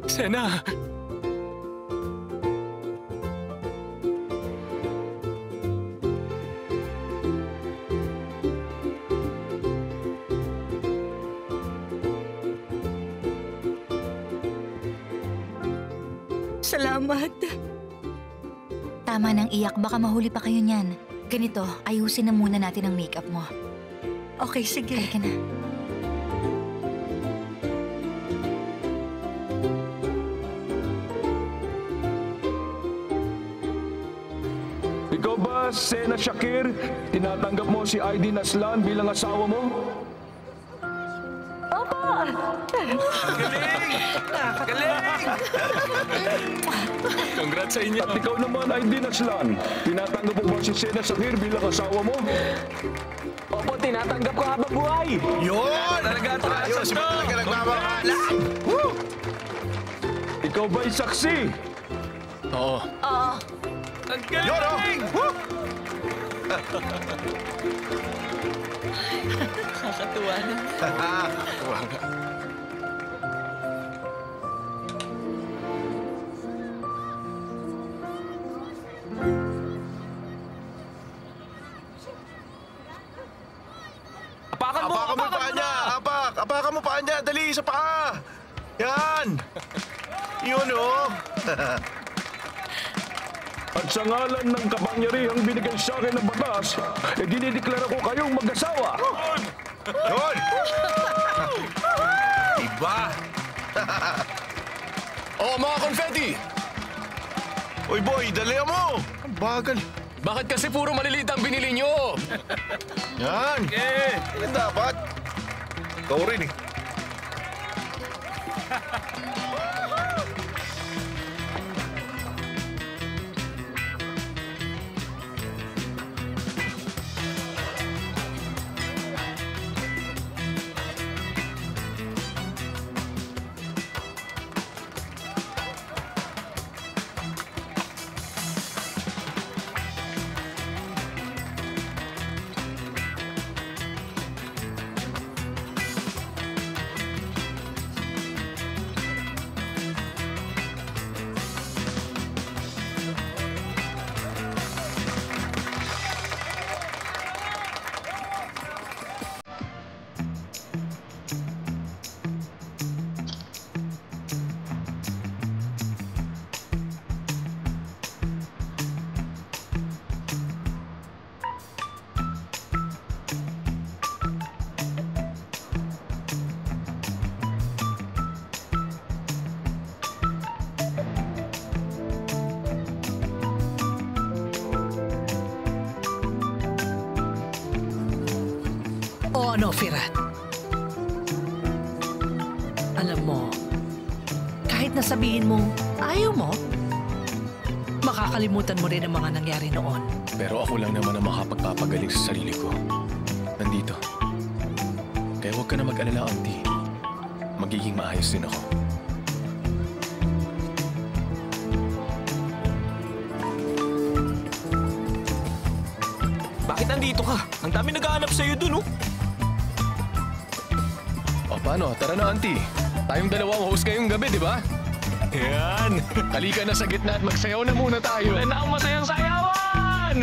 Sena! Salamat. Tama nang iyak, baka mahuli pa kayo niyan. Ganito, ayusin na muna natin ang makeup mo. Okay, sige. Halika na. Ikaw ba, Sena Shakir? Tinatanggap mo si Aydin Aslan bilang asawa mo? Galing! Congrats sa inyo. At ikaw naman, Aydin Aslan, tinatanggap mo ba si Sena Shakir bilang asawa mo? Opo, tinatanggap ko habang buhay. Yun! Talaga, Ayos, to. talaga nagmamahalan! Ikaw ba'y saksi? Oo. Ang galing! Nakakatuwa na. Tuwa nga. Apakan mo! Apakan mo yung paa niya! Apakan mo paa niya! Dali, sa paa! Yan! Yun, oh! At sa ngalan ng kapangyarihang binigay sa akin ng batas, dinideklara ko kayong mag-asawa. Yun! Iba! Oh, mga confetti! Uy, boy, dali mo! Ang bagal. Bakit kasi puro maliliit ang binili nyo? Yan! Yan dapat. Ikaw rin, eh. O ano, Firat? Alam mo, kahit nasabihin mong ayaw mo, makakalimutan mo rin ang mga nangyari noon. Pero ako lang naman ang makapagpapagaling sa sarili ko. Nandito. Kaya huwag ka na mag-alala, Auntie. Magiging maayos din ako. Bakit nandito ka? Ang dami naghahanap sa'yo dun, oh. O paano? Tara na, Auntie. Tayong dalawang host ngayong gabi, di ba? Yan! Halika na sa gitna at magsayaw na muna tayo. Wala na akong masayang sayawan!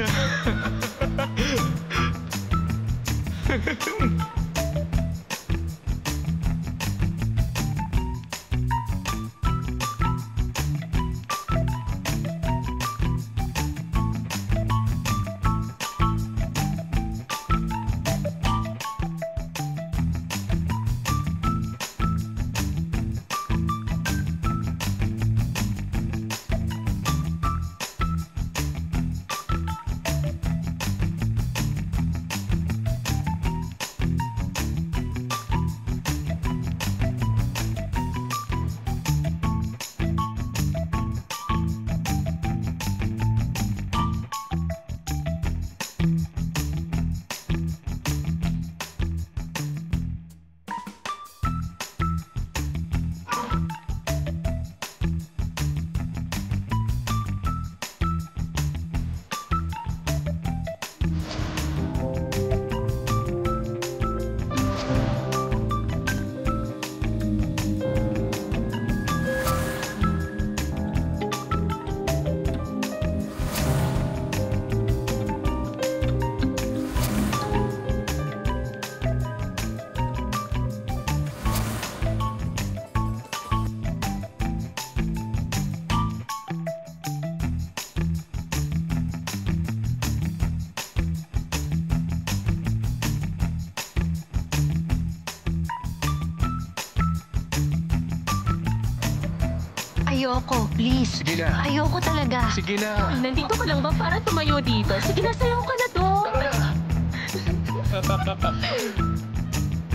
Ayoko, please. Sige na. Ayoko talaga. Sige na. Nandito ka lang ba para tumayo dito? Sige na, sayaw ka na doon.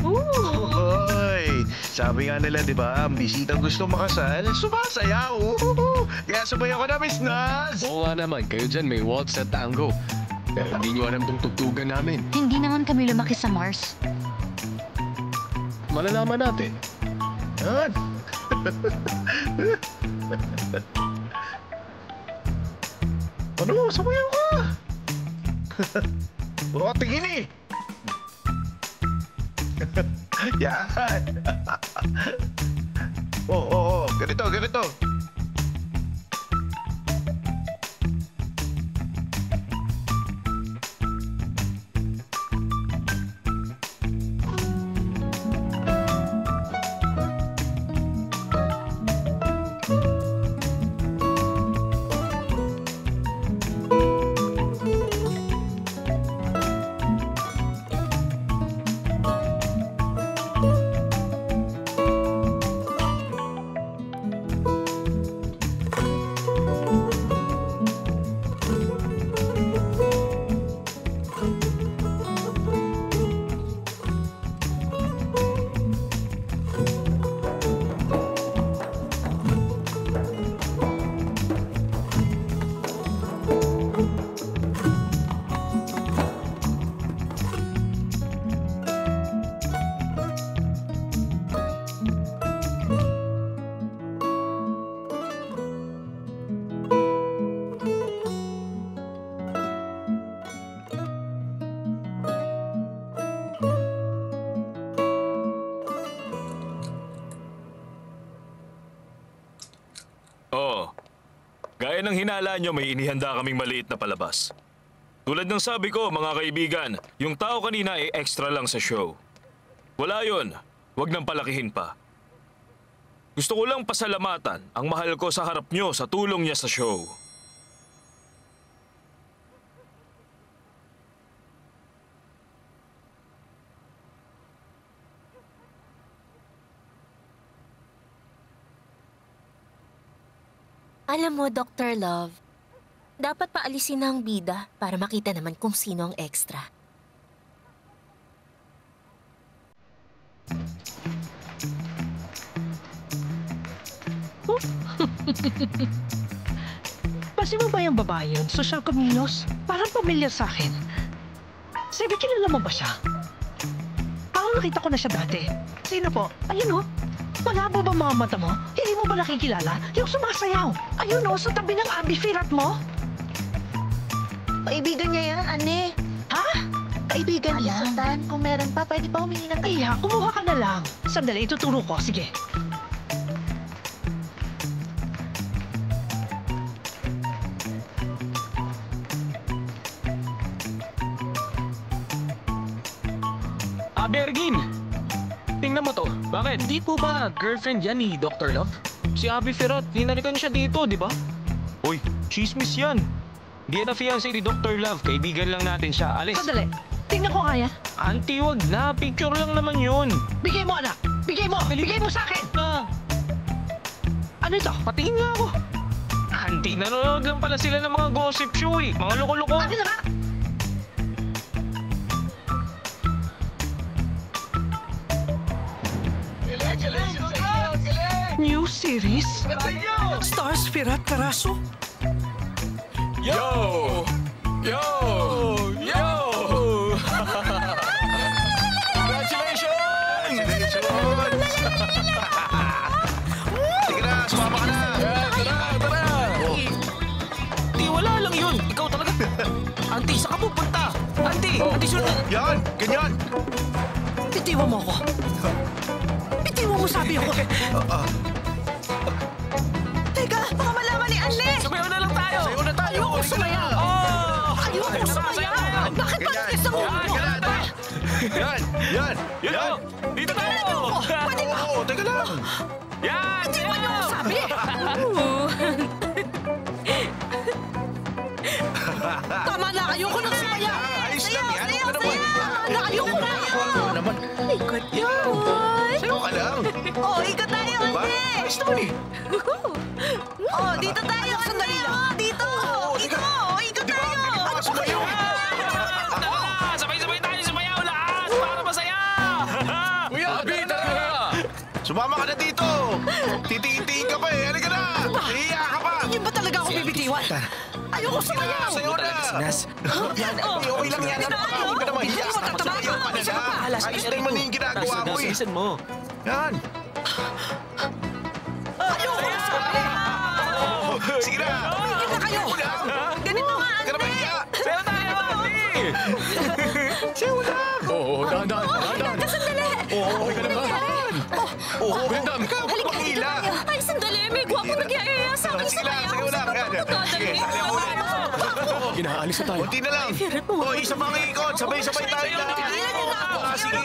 Hoy, sabi nga nila, di ba, ang bisitang gusto makasal, sumasayaw. Kaya sumayaw ka na, Miss Naz. Oo nga naman, kayo dyan may waltz at tango. Pero hindi nyo alam tong tugtugan namin. Hindi naman kami lumaki sa Mars. Malalaman natin. Yan. Ano mo, sumayaw ka. Puro ka tingin eh. Yan. Oo. Ganito. Oo. Gaya ng hinala nyo, may inihanda kaming maliit na palabas. Tulad ng sabi ko, mga kaibigan, yung tao kanina ay extra lang sa show. Wala yun. Huwag nang palakihin pa. Gusto ko lang pasalamatan ang mahal ko sa harap nyo sa tulong niya sa show. Alam mo, Dr. Love, dapat paalisin na ang bida para makita naman kung sino ang extra. Basi mo ba yung babae yun? Social Caminos? Parang pamilya sa akin. Sabi, kilala mo ba siya? Parang nakita ko na siya dati. Sino po? Ayun o. Malabo ba mga mata mo? Hindi mo ba nakikilala? Yung sumasayaw. Ayun o, sa tabi ng abifirat mo. Kaibigan niya yan, ane. Ha? Kaibigan niya. Sultan, kung meron pa, pwede pa humingi ng Ay, kumuha ka na lang. Sandali, ituturo ko. Sige. Bergin! Tingnan mo to. Bakit? Hindi po ba girlfriend yan ni Dr. Love? Si Abby Ferrat, hinalikan siya dito, di ba? Uy, chismis yan. Hindi na fiancé ni Dr. Love. Kaibigan lang natin siya. Alis. Sandali. Tingnan ko nga yan. Auntie, wag na. Picture lang naman yun. Bigay mo, anak. Bigay mo. Bigay mo sa akin. Ano ito? Patingin nga ako. Auntie, nanonood lang pala sila ng mga gossip show eh. Mga loko-loko. Ano na nga? New series? Stars Pirat Carasso? Yo! Yo! Yo! Congratulations! Sige na, sumama ka na. Tara! Auntie, wala lang yun. Ikaw talaga. Auntie, saan ka pupunta? Auntie! Auntie, sunod. Yan, ganyan. Bitiwan mo ako. Bitiwan mo sabi ako. Teka, baka malaman ni Anne. Sumayaw na lang tayo. Sayo na tayo. Ayoko sumayaw. Ayoko sumayaw. Bakit ba nagkis ang ulo mo? Yan. Dito tayo! Oo, teka lang. Yan! Bitiwan niyo ako sabi. Tama na, ayoko nang sumayaw. Ayos lang yan. Ano naman? Tama na, ayoko na. Ano naman? Ikot yun. Sayo ka lang. Oo, ikot tayo, ba? Ayos naman eh. Oh, dito tayo. Sandali lang. Dito. Dito. Ikot tayo. Sumayo! Tara! Sabay-sabay tayo sumayaw lahat! Para masaya! Kuya, Abi, tara! Sumama ka na dito! Titiin-tiin ka pa eh! Halika na! Hiya ka pa! Hindi ba talaga ako bibitiwan? Ayoko sumayaw! Sayo na! Yan, okay lang yan. Huwag ka na mahiya. Sumayaw ka na siya. Ayos na naman yung ginagawa mo eh. Listen mo. Yan! Ayoko na sumayaw! Sige na! Tigil na kayo! Ganito nga, Huwag ka na mahiya! Sayo tayo, Ate! Sayo na! Oo, dahan-dahan. Sandali. Oo, okay ka naman. Oo, Brendam! pangila! Ay, sandali. May gwapo nag-iaya sa akin Sige lang, sumayaw. sayo lang. Sige, sayo muna. Inaalis na tayo. Kunti na lang. O, isa pang ikot. Sabay-sabay tayo na. Tigilan niyo na ako. Sige,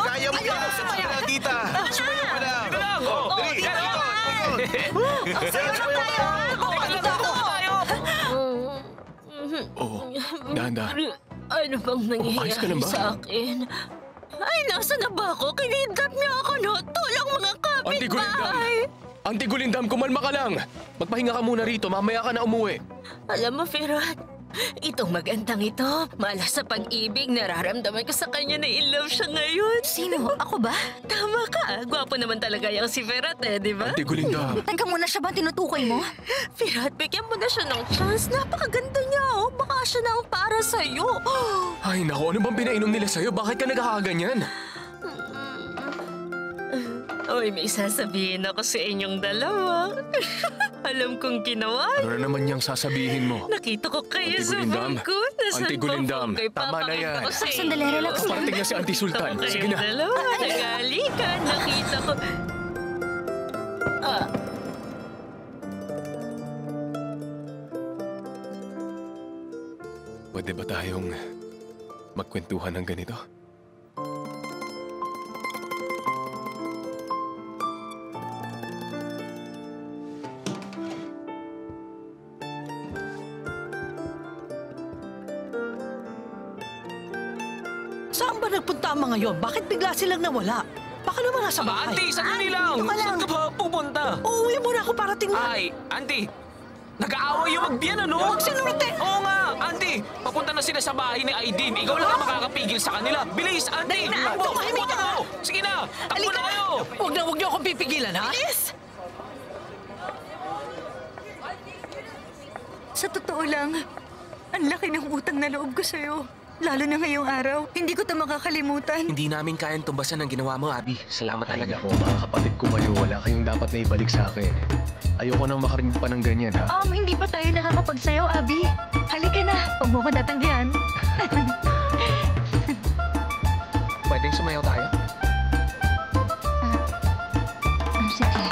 kaya mo yan. Sige na, tita. Sumayo ka na. Dali, ikot. Sayo na tayo! Pagod ako! Oo, dahan-dahan. Ano bang ayos ka lang nangyayari ba? sa akin? Ay, nasa na ba ako? Kinidnap niya ako, no? Tulang mga Auntie Gulindam! kapitbahay! Auntie Gulindam, kumalma ka lang. Magpahinga ka muna rito. Mamaya ka na umuwi. Alam mo, Ferhat, itong magandang ito, malas sa pag-ibig, nararamdaman ko sa kanya na in love siya ngayon. Sino? Ako ba? Tama ka, gwapo naman talaga yung si Ferhat eh, di ba? Auntie Gulindam. Teka muna siya ba tinutukoy mo? Ferhat, bigyan mo na siya ng chance. Napakaganda niya, oh. Baka siya na ang para sa'yo. Ay, naku, ano bang pinainom nila sa'yo? Bakit ka nagkakaganyan? Uy, may sasabihin ako sa inyong dalawa. Alam kong ginawa. Ano na naman niyang sasabihin mo? Nakita ko kayo Auntie sa Gulindam. phone ko. Nasaan Auntie Gulindam, ba phone ko? tama na Ipapakita yan. ko sa inyo. Sandali, relax lang. Parating na si Auntie Sultan. Tama Sige kayong na. dalawa. Nagali ka. Nakita ko. Ah. Pwede ba tayong magkwentuhan ng ganito? Saan ba nagpunta ang mga yon? Bakit bigla silang nawala? Baka naman nasa bahay. Auntie, sandali lang! Ito ka lang. Saan ka ba pupunta? Uuwi muna ako para tingnan. Ay, Auntie! Nag-aaway yung magbiyan, ano? Huwag sinungaling! Oo nga, Auntie! Papunta na sila sa bahay ni Aidin. Ikaw lang ang makakapigil sa kanila. Bilis, Auntie! Dali na, Takbo, tumahimik ka! takbo! Sige na! Takbo na kayo! Huwag niyo akong pipigilan, ha? Yes! Sa totoo lang, ang laki ng utang na loob ko sa'yo. Lalo na ngayong araw. Hindi ko ito makakalimutan. Hindi namin kayang tumbasan ang ginawa mo, Abby. Salamat talaga. Ay, naku, mga kapatid ko kayo. Wala kayong dapat na ibalik sa akin. Ayoko nang makarinig pa ng ganyan, ha? Hindi pa tayo nakakapagsayaw, Abby. Halika na. Huwag mo ko tatanggihan. Pwedeng sumayaw tayo? Sige.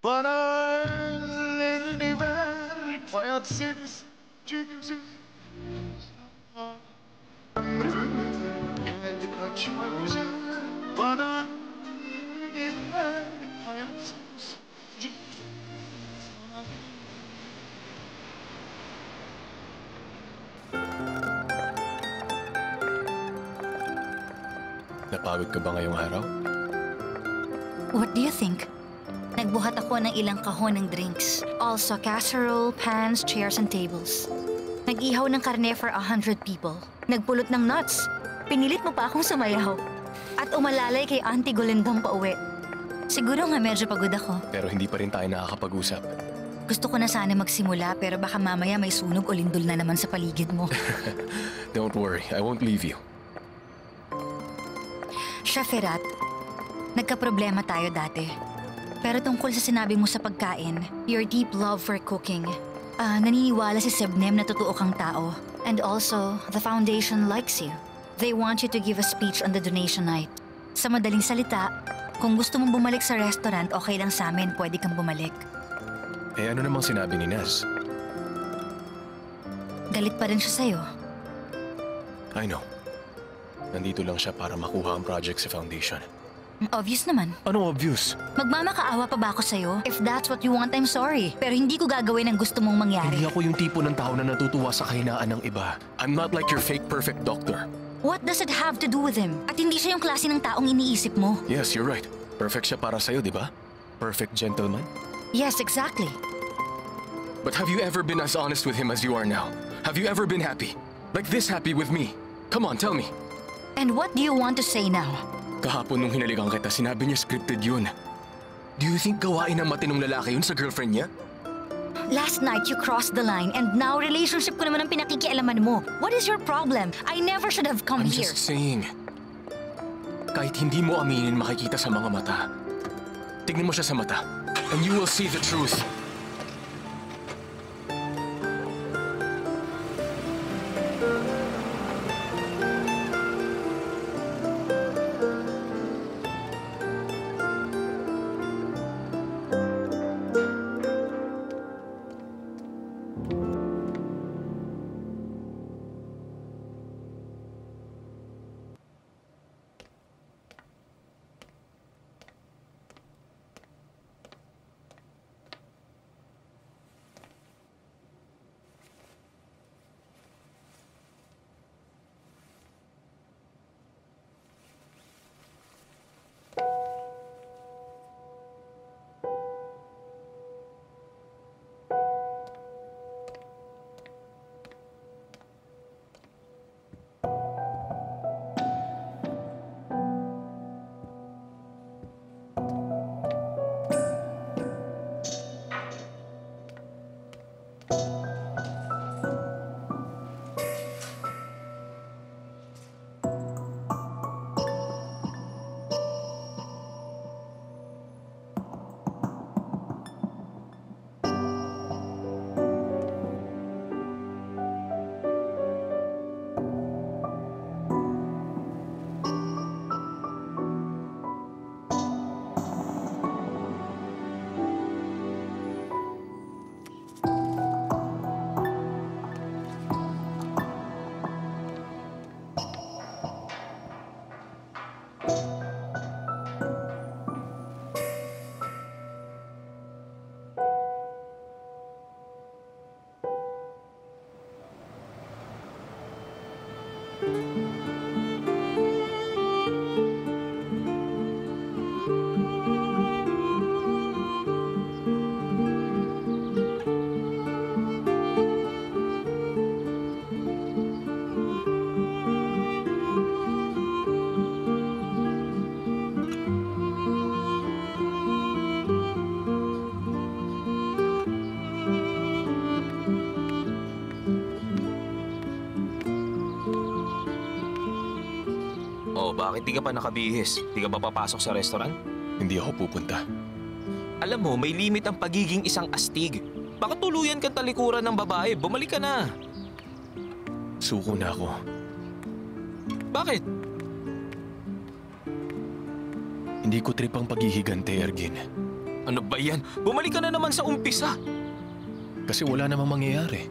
But I never felt since Jesus. But I never felt since Jesus. Napagod ka ba ngayong araw? What do you think? Nagbuhat ako ng ilang kahon ng drinks. Also casserole, pans, chairs, and tables. Nag-ihaw ng karne for 100 people. Nagpulot ng nuts. Pinilit mo pa akong sumayaw. At umalalay kay Auntie Golindong pauwi. Siguro nga medyo pagod ako. Pero hindi pa rin tayo nakakapag-usap. Gusto ko na sana magsimula pero baka mamaya may sunog o lindol na naman sa paligid mo. Don't worry, I won't leave you. Chef Firat, nagkaproblema tayo dati. Pero tungkol sa sinabi mo sa pagkain, your deep love for cooking, naniniwala si Sebnem na totoo kang tao. And also, the foundation likes you. They want you to give a speech on the donation night. Sa madaling salita, kung gusto mong bumalik sa restaurant, okay lang sa amin, pwede kang bumalik. Eh ano namang sinabi ni Naz? Galit pa rin siya sa'yo. I know. Nandito lang siya para makuha ang project sa foundation. Obvious naman. Anong obvious? Magmamakaawa pa ba ako sa'yo? If that's what you want, I'm sorry. Pero hindi ko gagawin ang gusto mong mangyari. Hindi ako yung tipo ng tao na natutuwa sa kahinaan ng iba. I'm not like your fake perfect doctor. What does it have to do with him? At hindi siya yung klase ng taong iniisip mo. Yes, you're right. Perfect siya para sa'yo, di ba? Perfect gentleman? Yes, exactly. But have you ever been as honest with him as you are now? Have you ever been happy? Like this happy with me? Come on, tell me. And what do you want to say now? Kahapon nung hinalikan kita, sinabi niya scripted yun. Do you think gawain ng matinong lalaki yun sa girlfriend niya? Last night you crossed the line and now relationship ko naman ang pinakikialaman mo. What is your problem? I never should have come I'm here. just saying. Kahit hindi mo aminin, makikita sa mga mata. Tignan mo siya sa mata, and you will see the truth. Bakit di ka pa nakabihis? Di ka ba papasok sa restaurant? Hindi ako pupunta. Alam mo, may limit ang pagiging isang astig. Baka tuluyan kang talikuran ng babae. Bumalik ka na. Suko na ako. Bakit? Hindi ko trip ang paghihigante, Ergin. Ano ba yan? Bumalik ka na naman sa umpisa. Kasi wala namang mangyayari.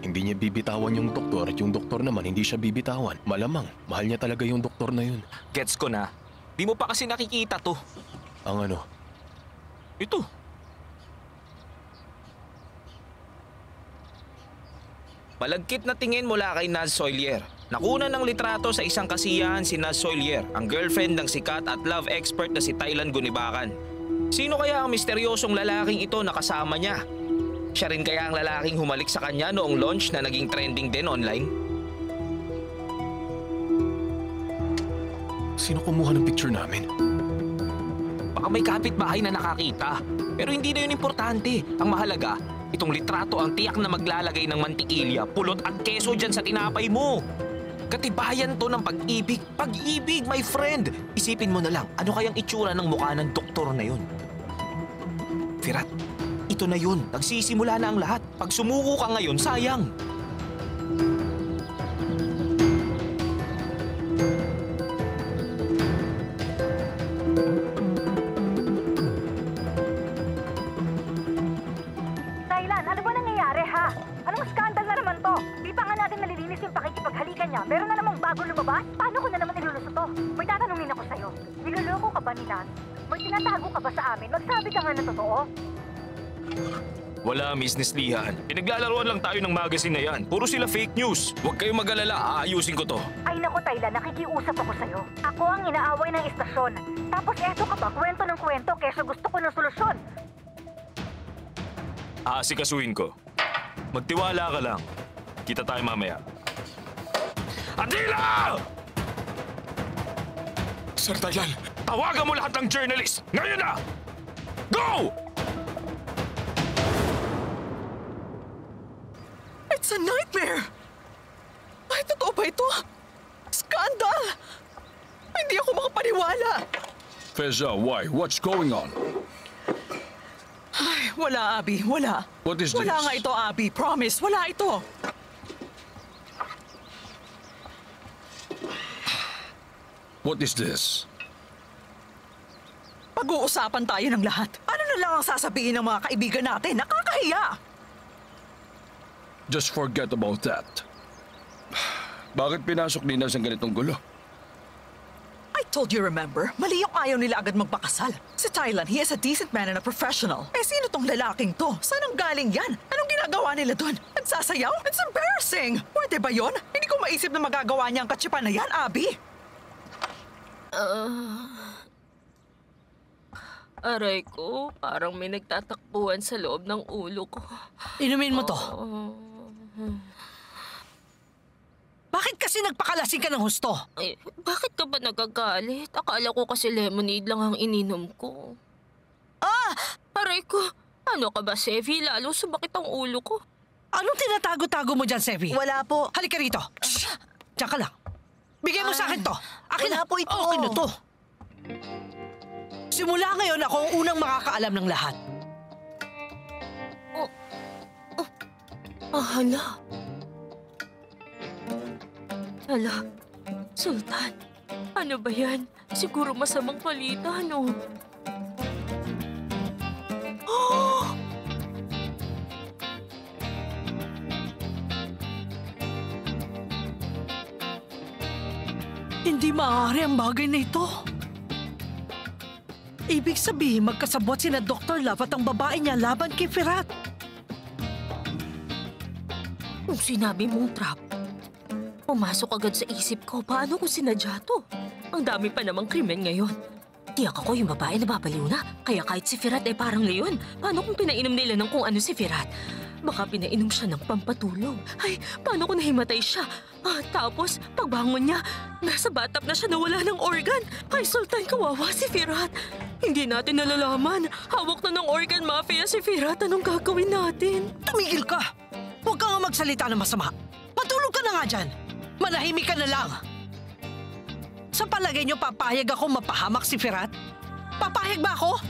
Hindi niya bibitawan yung doktor at yung doktor naman hindi siya bibitawan. Malamang, mahal niya talaga yung doktor na yun. Gets ko na. Di mo pa kasi nakikita to. Ang ano? Ito. Malagkit na tingin mula kay Naz Soilier. Nakuna ng litrato sa isang kasiyahan si Naz Soilier, ang girlfriend ng sikat at love expert na si Thailan Gunibakan. Sino kaya ang misteryosong lalaking ito na kasama niya? Siya rin kaya ang lalaking humalik sa kanya noong launch na naging trending din online? Sino kumuha ng picture namin? Baka may kapitbahay na nakakita. Pero hindi na yun importante. Ang mahalaga, itong litrato ang tiyak na maglalagay ng mantikilya, pulot at keso dyan sa tinapay mo. Katibayan to ng pag-ibig. Pag-ibig, my friend! Isipin mo na lang, ano kayang itsura ng mukha ng doktor na yun? Firat, ito na yun. Nagsisimula na ang lahat. Pag sumuko ka ngayon, sayang. Thailand, ano ba nangyayari ha? Anong skandal na naman to? Di pa nga natin nalilinis yung pakikipaghalikan niya. Meron na namang bago lumabas? Paano ko na naman ilulusot to? May tatanungin ako sa'yo. Niloloko ka ba ni Naz? May tinatago ka ba sa amin? Magsabi ka nga na totoo. Wala, Miss Neslihan. Pinaglalaroan lang tayo ng magazine na yan. Puro sila fake news. Huwag kayong mag-alala, aayusin ko to. Ay naku, Thailand, nakikiusap ako sa'yo. Ako ang inaaway ng istasyon. Tapos eto ka ba, kwento ng kwento, kesa gusto ko ng solusyon. Aasikasuhin ko. Magtiwala ka lang. Kita tayo mamaya. Adila! Sir Thailand, tawagan mo lahat ng journalist! Ngayon na! Go! It's a nightmare! Ay, totoo ba ito? Skandal! Hindi ako makapaniwala! Feza, why? What's going on? Ay, wala, Abby. Wala. What is Wala this? nga ito, Abby. Promise, wala ito. What is this? Pag-uusapan tayo ng lahat. Ano na lang ang sasabihin ng mga kaibigan natin? Nakakahiya! Just forget about that. Bakit pinasok ni Naz ang ganitong gulo? I told you, remember? Mali yung ayaw nila agad magpakasal. Si Thailand, he is a decent man and a professional. Eh, sino tong lalaking to? Saan ang galing yan? Anong ginagawa nila doon? Nagsasayaw? It's embarrassing! Pwede ba yon? Hindi ko maisip na magagawa niya ang katsipan na yan, Abby. Aray ko, parang may nagtatakbuhan sa loob ng ulo ko. Inumin mo to. Bakit kasi nagpakalasing ka ng husto? Eh, bakit ka ba nagagalit? Akala ko kasi lemonade lang ang ininom ko. Ah! Aray ko, ano ka ba, Sevi? Lalo sumakit ang ulo ko. Anong tinatago-tago mo dyan, Sevi? Wala po. Halika rito. Shh! Diyan ka lang. Bigay mo sa akin to. Akin wala na. po ito. Akin na to. Simula ngayon, ako ang unang makakaalam ng lahat. Hala. Hala, Sultan, ano ba yan? Siguro masamang balita, no? Oh! Hindi maaari ang bagay na ito. Ibig sabihin, magkasabot sina Dr. Love at ang babae niya laban kay Firat. Kung sinabi mong trap, pumasok agad sa isip ko, paano kung sinadya to? Ang dami pa namang krimen ngayon. Tiyak ako yung babae na babaliw na, kaya kahit si Firat ay parang leon. Paano kung pinainom nila ng kung ano si Firat? Baka pinainom siya ng pampatulog. Ay, paano kung nahimatay siya? Tapos, pagbangon niya, nasa batap na siya na wala ng organ. Ay, Sultan, kawawa si Firat. Hindi natin nalalaman. Hawak na ng organ mafia si Firat. Anong gagawin natin? Tumigil ka! Huwag ka nga magsalita ng masama. Matulog ka na nga dyan. Manahimik ka na lang. Sa palagay niyo, papayag ako mapahamak si Firat? Papayag ba ako?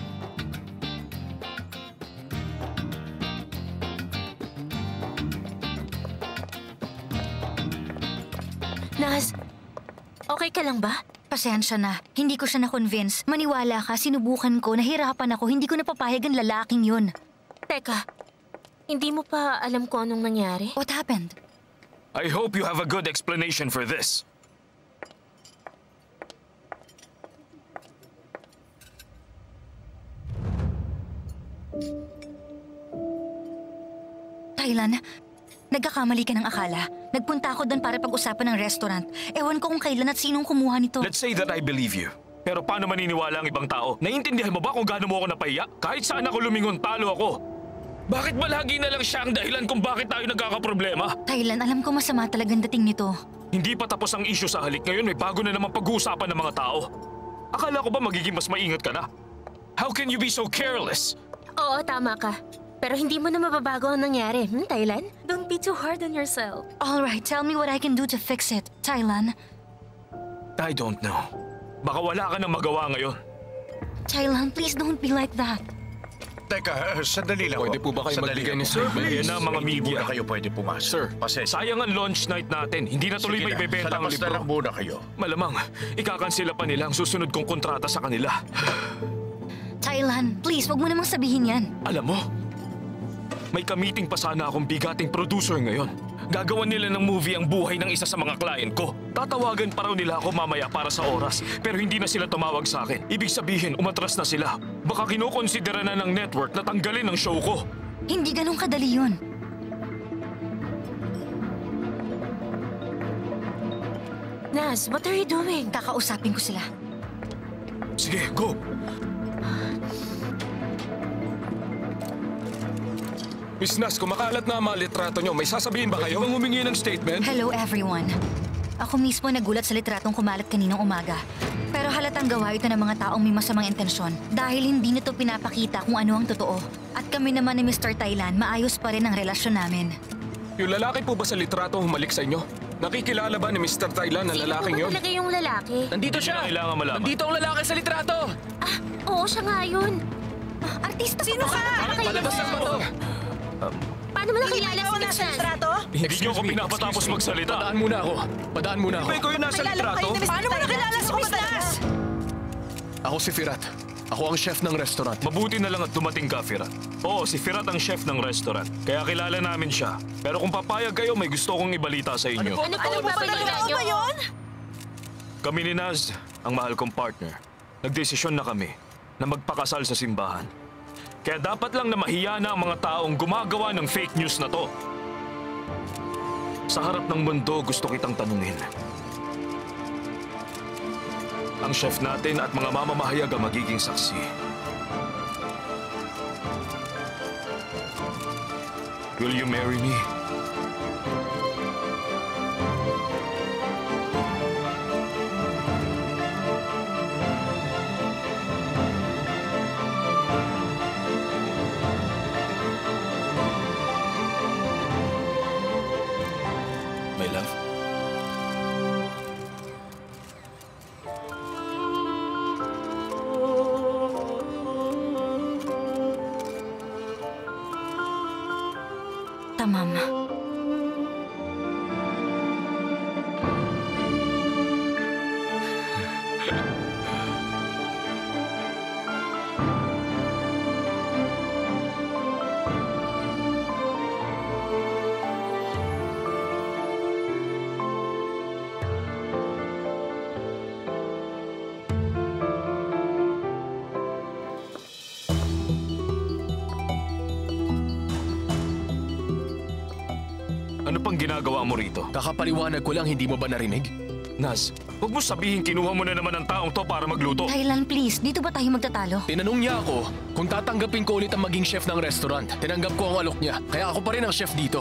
Naz, okay ka lang ba? Pasensya na. Hindi ko siya na-convince. Maniwala ka, sinubukan ko, nahirapan ako, hindi ko napapayag ang lalaking yun. Teka, hindi mo pa alam kung anong nangyari? What happened? I hope you have a good explanation for this. Thailand, nagkakamali ka ng akala. Nagpunta ako doon para pag-usapan ng restaurant. Ewan ko kung kailan at sinong kumuha nito. Let's say that I believe you. Pero paano maniniwala ang ibang tao? Naiintindihan mo ba kung gaano mo ako napahiya? Kahit saan ako lumingon, talo ako. Bakit ba lagi na lang siya ang dahilan kung bakit tayo nagkakaproblema? Thailand, alam ko masama talagang dating nito. Hindi pa tapos ang issue sa halik. Ngayon may bago na naman pag-uusapan ng mga tao. Akala ko ba magiging mas maingat ka na? How can you be so careless? Oo, tama ka. Pero hindi mo na mababago ang nangyari, Thailand? Don't be too hard on yourself. Alright, tell me what I can do to fix it, Thailand. I don't know. Baka wala ka nang magawa ngayon. Thailand, please don't be like that. Teka, sandali lang. Pwede po ba kayo Sandali magbigay lang. ng statement? Yan na mga Hindi media. muna kayo pwede pumasok. Sir, Pasensya. Sayang ang launch night natin. Hindi na tuloy Sige may na, bebenta sa ang labas na lang libro. muna kayo. Malamang, ikakansela pa nila ang susunod kong kontrata sa kanila. Thailand, please, wag mo namang sabihin yan. Alam mo, may kamiting pa sana akong bigating producer ngayon. Gagawan nila ng movie ang buhay ng isa sa mga client ko. Tatawagan pa raw nila ako mamaya para sa oras, pero hindi na sila tumawag sa akin. Ibig sabihin, umatras na sila. Baka kinokonsidera na ng network na tanggalin ang show ko. Hindi ganun kadali yun. Naz, what are you doing? Kakausapin ko sila. Sige, go! Miss Nas, kumakalat na ang mga litrato nyo. May sasabihin ba kayo? Bang humingi ng statement? Hello everyone. Ako mismo nagulat sa litratong kumalat kaninang umaga. Pero halatang gawa ito ng mga taong may masamang intensyon dahil hindi nito pinapakita kung ano ang totoo. At kami naman ni Mr. Thailand, maayos pa rin ang relasyon namin. Yung lalaki po ba sa litrato humalik sa inyo? Nakikilala ba ni Mr. Thailand ang lalaking Sino yun? ba talaga yung lalaki? Nandito siya! Kailangan malaman. Nandito ang lalaki sa litrato! Oo, siya nga yun. Artista Sino ka? Palabas na to! Paano mo nakilala si Vincent? Hindi niyo ako pinapatapos magsalita. Padaan muna ako. Padaan muna ako. Ba ikaw yung nasa litrato? Paano mo nakilala si Mr. Ako si Firat. Ako ang chef ng restaurant. Mabuti na lang at dumating ka, Firat. Oo, si Firat ang chef ng restaurant. Kaya kilala namin siya. Pero kung papayag kayo, may gusto kong ibalita sa inyo. Ano po yung babalita niyo? Kami ni Naz, ang mahal kong partner, nagdesisyon na kami na magpakasal sa simbahan. Kaya dapat lang na mahiya na ang mga taong gumagawa ng fake news na to. Sa harap ng mundo, gusto kitang tanungin. Ang chef natin at mga mamamahayag ang magiging saksi. Will you marry me? My love? Tamam. Ano pang ginagawa mo rito? Kakapaliwanag ko lang, hindi mo ba narinig? Naz, huwag mo sabihin kinuha mo na naman ang taong to para magluto. Thailand, please. Dito ba tayo magtatalo? Tinanong niya ako kung tatanggapin ko ulit ang maging chef ng restaurant. Tinanggap ko ang alok niya, kaya ako pa rin ang chef dito.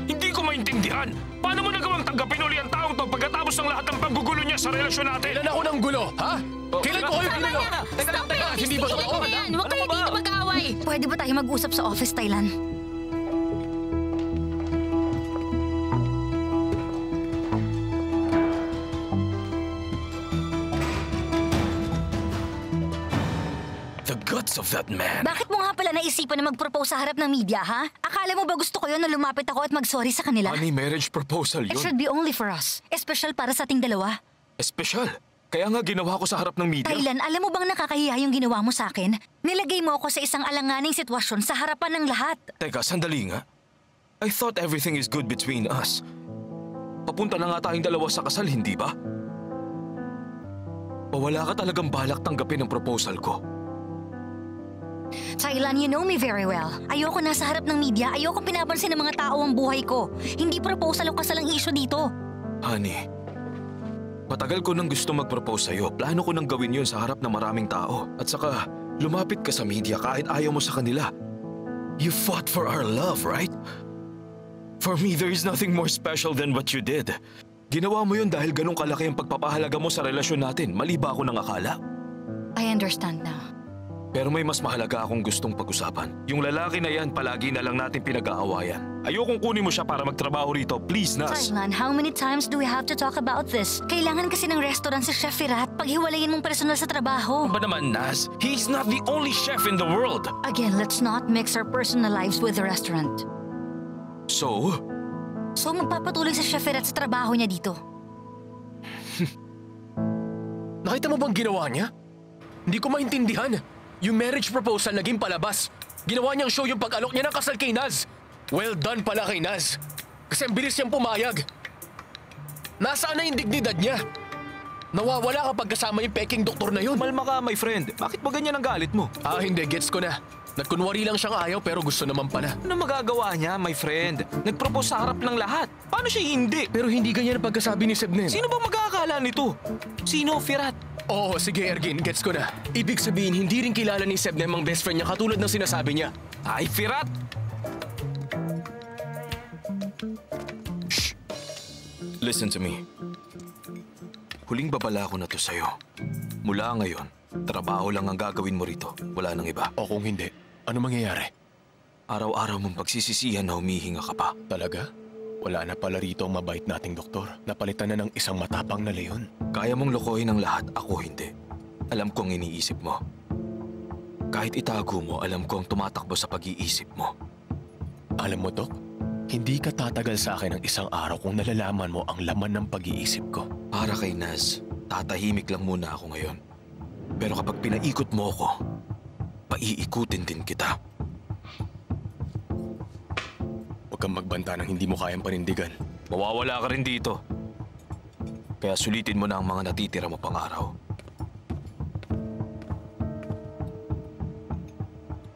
Hindi ko maintindihan. Paano mo nagawang tanggapin uli ang taong to pagkatapos ng lahat ng paggugulo niya sa relasyon natin? Kailan ako ng gulo, ha? Kailan ko kayo ginulo? Stop it! Hindi ba Tigilan totoo? mo yan! Huwag kayo dito mag-away! Pwede ba tayo mag-usap sa office, Thailand? The guts of that man. Bakit mo nga pala naisipan na mag-propose sa harap ng media, ha? Akala mo ba gusto ko yun na lumapit ako at mag-sorry sa kanila? Honey, marriage proposal It yun. should be only for us. Espesyal para sa ating dalawa. Espesyal. Kaya nga ginawa ko sa harap ng media. Tylan, alam mo bang nakakahiya yung ginawa mo sa akin? Nilagay mo ako sa isang alanganing sitwasyon sa harapan ng lahat. Teka, sandali nga. I thought everything is good between us. Papunta na nga tayong dalawa sa kasal, hindi ba? O wala ka talagang balak tanggapin ang proposal ko? Tylan, you know me very well. Ayoko nasa harap ng media, ayoko pinapansin ng mga tao ang buhay ko. Hindi proposal o kasal ang issue dito. Honey, matagal ko nang gusto mag-propose sa'yo. Plano ko nang gawin yun sa harap ng maraming tao. At saka, lumapit ka sa media kahit ayaw mo sa kanila. You fought for our love, right? For me, there is nothing more special than what you did. Ginawa mo yun dahil ganun kalaki ang pagpapahalaga mo sa relasyon natin. Mali ba ako ng akala? I understand now. Pero may mas mahalaga akong gustong pag-usapan. Yung lalaki na yan, palagi na lang natin pinag-aawayan. Ayokong kunin mo siya para magtrabaho rito. Please, Naz. Tylan, how many times do we have to talk about this? Kailangan kasi ng restaurant si Chef Firat. Paghiwalayin mong personal sa trabaho. Ano ba naman, Naz? He's not the only chef in the world. Again, let's not mix our personal lives with the restaurant. So, magpapatuloy sa Chef Firat sa trabaho niya dito. Nakita mo bang ginawa niya? Hindi ko maintindihan. Yung marriage proposal naging palabas. Ginawa niyang show yung pag-alok niya ng kasal kay Naz. Well done pala kay Naz. Kasi ang bilis niyang pumayag. Nasaan na yung dignidad niya? Nawawala kapag kasama yung peking doktor na yun. Malma ka, my friend. Bakit ba ganyan ang galit mo? Hindi. Gets ko na. Nagkunwari lang siyang ayaw pero gusto naman pala. Ano magagawa niya, my friend? Nag-propose sa harap ng lahat. Paano siya hindi? Pero hindi ganyan ang pagkasabi ni Sebnem. Sino ba mag-aakala nito? Sino, Firat? Oo, sige Ergin, gets ko na. Ibig sabihin, hindi rin kilala ni Sebnem ang best friend niya katulad ng sinasabi niya. Ay, Firat! Shh! Listen to me. Huling babala ko na to sa'yo. Mula ngayon, trabaho lang ang gagawin mo rito. Wala nang iba. O kung hindi, ano mangyayari? Araw-araw mong pagsisisihan na humihinga ka pa. Talaga? Wala na pala rito ang mabait nating doktor. Napalitan na ng isang matapang na leon. Kaya mong lokohin ang lahat, ako hindi. Alam ko ang iniisip mo. Kahit itago mo, alam ko ang tumatakbo sa pag-iisip mo. Alam mo, Dok, hindi ka tatagal sa akin ng isang araw kung nalalaman mo ang laman ng pag-iisip ko. Para kay Naz, tatahimik lang muna ako ngayon. Pero kapag pinaikot mo ako, paiikutin din kita. Huwag kang magbanta ng hindi mo kayang panindigan. Mawawala ka rin dito. Kaya sulitin mo na ang mga natitira mo pang araw.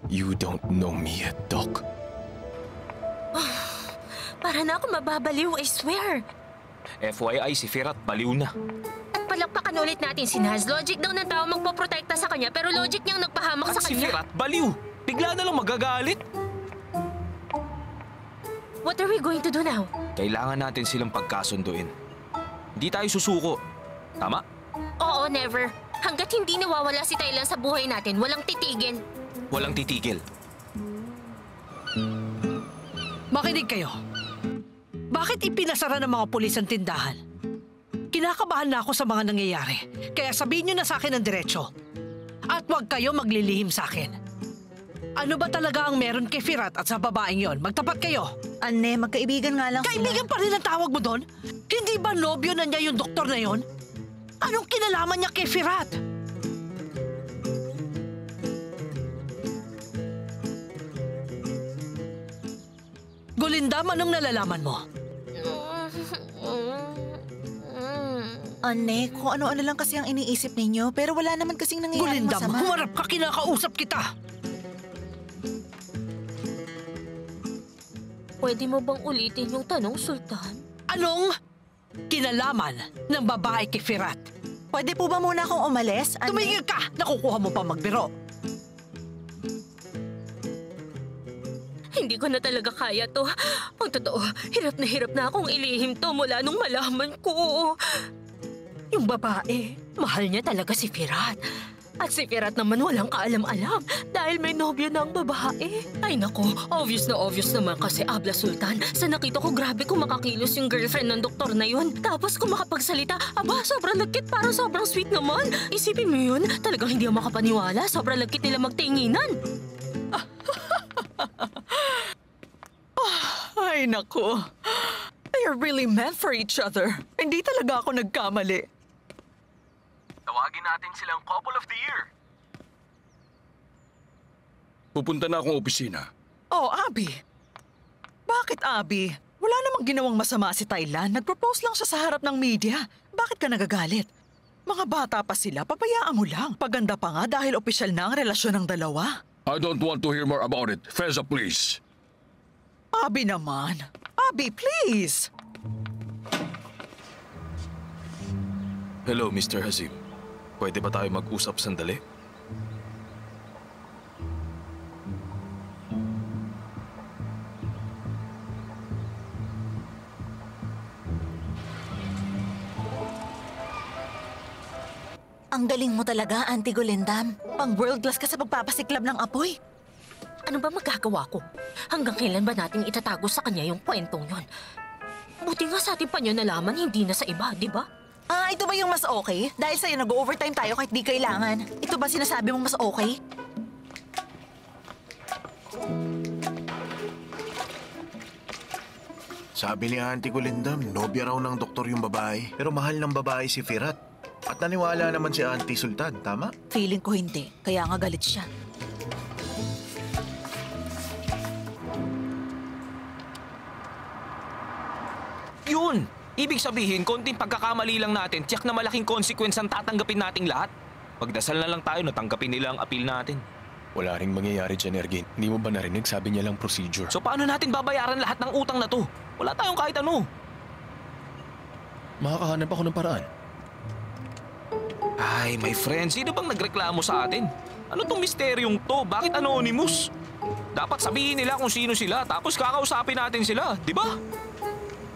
You don't know me yet, Doc. Para na ako mababaliw, I swear. FYI, si Firat baliw na. At palakpakan ulit natin si Naz. Logic daw ng tao magpoprotekta sa kanya, pero logic niyang nagpahamak sa Si kanya. Firat baliw! Bigla na lang magagalit. What are we going to do now? Kailangan natin silang pagkasunduin. Hindi tayo susuko. Tama? Oo, never. Hanggat hindi nawawala si Tylan sa buhay natin, walang titigin. Walang titigil. Makinig kayo. Bakit ipinasara ng mga pulis ang tindahan? Kinakabahan na ako sa mga nangyayari. Kaya sabihin niyo na sa akin ang diretsyo. At huwag kayo maglilihim sa akin. Ano ba talaga ang meron kay Firat at sa babaeng yon? Magtapat kayo. Anne, magkaibigan nga lang Kaibigan pa rin ang tawag mo doon? Hindi ba nobyo na niya yung doktor na yon? Anong kinalaman niya kay Firat? Gulindam, anong nalalaman mo? Anne, kung ano-ano lang kasi ang iniisip ninyo, pero wala naman kasing nangyayari Gulindam, masama. humarap ka, kinakausap kita! Pwede mo bang ulitin yung tanong, Sultan? Anong kinalaman ng babae kay Firat? Pwede po ba muna akong umalis, Anne? Tumigil ka! Nakukuha mo pa magbiro. Hindi ko na talaga kaya to. Ang totoo, hirap na akong ilihim to mula nung malaman ko. Yung babae, mahal niya talaga si Firat. At si Firat naman walang kaalam-alam dahil may nobyo na ang babae. Ay nako, obvious naman kasi Abla Sultan. Sa nakita ko, grabe kung makakilos yung girlfriend ng doktor na yun. Tapos kung makapagsalita, aba, sobrang lagkit, parang sobrang sweet naman. Isipin mo yun, talagang hindi ako makapaniwala. Sobrang lagkit nila magtinginan. Ay nako, they are really meant for each other. Hindi talaga ako nagkamali. Tawagin natin silang Couple of the Year. Pupunta na akong opisina. Oh, Abby. Bakit, Abby? Wala namang ginawang masama si Thailand. Nag-propose lang siya sa harap ng media. Bakit ka nagagalit? Mga bata pa sila, papayaan mo lang. Paganda pa nga dahil opisyal na ang relasyon ng dalawa. I don't want to hear more about it. Feza, please. Abby naman. Abby, please. Hello, Mr. Hazim. Pwede ba tayo mag-usap sandali? Ang galing mo talaga, Auntie Golendam. Pang world class ka sa pagpapasiklab ng apoy. Ano ba magagawa ko? Hanggang kailan ba nating itatago sa kanya yung kwentong yon? Buti nga sa atin pa niyo nalaman, hindi na sa iba, di ba? Ah, ito ba yung mas okay? Dahil sa'yo nag-overtime tayo kahit di kailangan. Ito ba sinasabi mong mas okay? Sabi ni Auntie Golendam, nobya raw ng doktor yung babae. Pero mahal ng babae si Firat. At naniwala naman si Auntie Sultan, tama? Feeling ko hindi. Kaya nga galit siya. Yun! Ibig sabihin, konting pagkakamali lang natin, tiyak na malaking consequence ang tatanggapin nating lahat. Magdasal na lang tayo na tanggapin nila ang appeal natin. Wala ring mangyayari dyan, Ergin. Hindi mo ba narinig? Sabi niya lang procedure. So paano natin babayaran lahat ng utang na to? Wala tayong kahit ano. Makakahanap ako ng paraan. Ay, my friend, sino bang nagreklamo sa atin? Ano tong misteryong to? Bakit anonymous? Dapat sabihin nila kung sino sila, tapos kakausapin natin sila, di ba?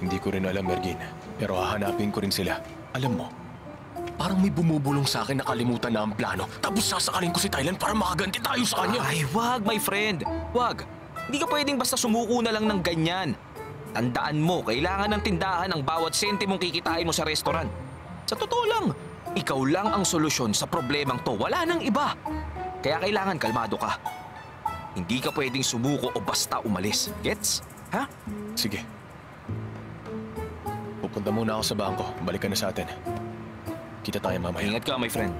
Hindi ko rin alam, Ergin. Pero hahanapin ko rin sila. Alam mo, parang may bumubulong sa akin na kalimutan na ang plano. Tapos sasakalin ko si Thailand para makaganti tayo sa kanya. Ay, wag, my friend. Wag. Hindi ka pwedeng basta sumuko na lang ng ganyan. Tandaan mo, kailangan ng tindahan ang bawat sentimong kikitain mo sa restaurant. Sa totoo lang, ikaw lang ang solusyon sa problemang to. Wala nang iba. Kaya kailangan kalmado ka. Hindi ka pwedeng sumuko o basta umalis. Gets? Ha? Sige. Pupunta muna ako sa bangko. Balik ka na sa atin. Kita tayo mamaya. Ingat ka, my friend.